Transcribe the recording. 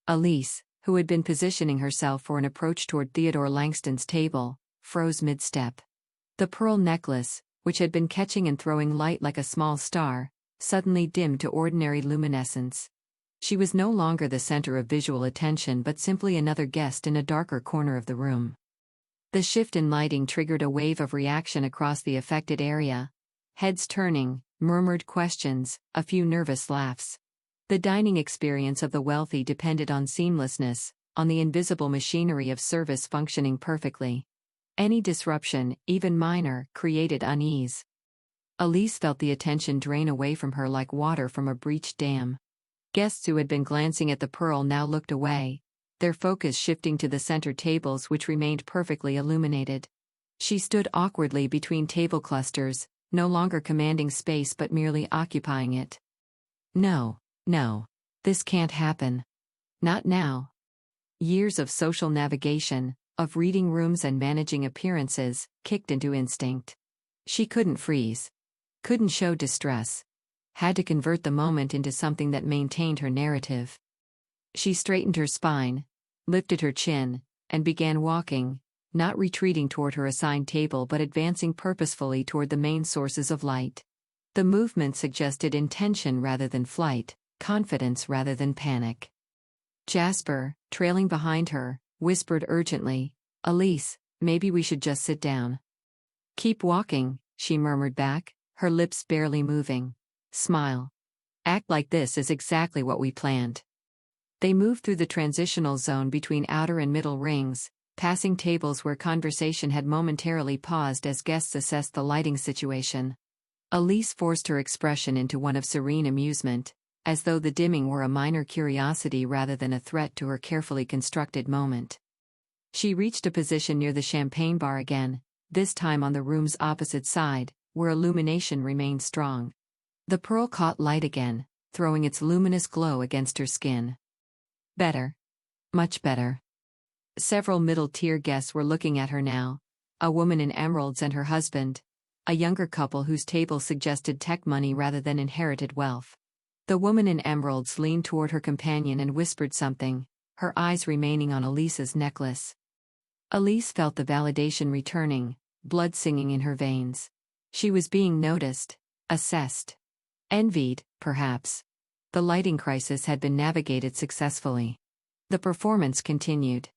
Elise, who had been positioning herself for an approach toward Theodore Langston's table, froze mid-step. The pearl necklace, which had been catching and throwing light like a small star, suddenly dimmed to ordinary luminescence. She was no longer the center of visual attention but simply another guest in a darker corner of the room. The shift in lighting triggered a wave of reaction across the affected area. Heads turning, murmured questions, a few nervous laughs. The dining experience of the wealthy depended on seamlessness, on the invisible machinery of service functioning perfectly. Any disruption, even minor, created unease. Elise felt the attention drain away from her like water from a breached dam. Guests who had been glancing at the pearl now looked away, their focus shifting to the center tables which remained perfectly illuminated. She stood awkwardly between table clusters, no longer commanding space but merely occupying it. No, this can't happen. Not now. Years of social navigation, of reading rooms and managing appearances, kicked into instinct. She couldn't freeze. Couldn't show distress. Had to convert the moment into something that maintained her narrative. She straightened her spine, lifted her chin, and began walking, not retreating toward her assigned table but advancing purposefully toward the main sources of light. The movement suggested intention rather than flight, confidence rather than panic. Jasper, trailing behind her, whispered urgently, "Elise, maybe we should just sit down." "Keep walking," she murmured back, her lips barely moving. "Smile. Act like this is exactly what we planned." They moved through the transitional zone between outer and middle rings, passing tables where conversation had momentarily paused as guests assessed the lighting situation. Elise forced her expression into one of serene amusement, as though the dimming were a minor curiosity rather than a threat to her carefully constructed moment. She reached a position near the champagne bar again, this time on the room's opposite side, where illumination remained strong. The pearl caught light again, throwing its luminous glow against her skin. Better. Much better. Several middle-tier guests were looking at her now, a woman in emeralds and her husband, a younger couple whose table suggested tech money rather than inherited wealth. The woman in emeralds leaned toward her companion and whispered something, her eyes remaining on Elise's necklace. Elise felt the validation returning, blood singing in her veins. She was being noticed, assessed. Envied, perhaps. The lighting crisis had been navigated successfully. The performance continued.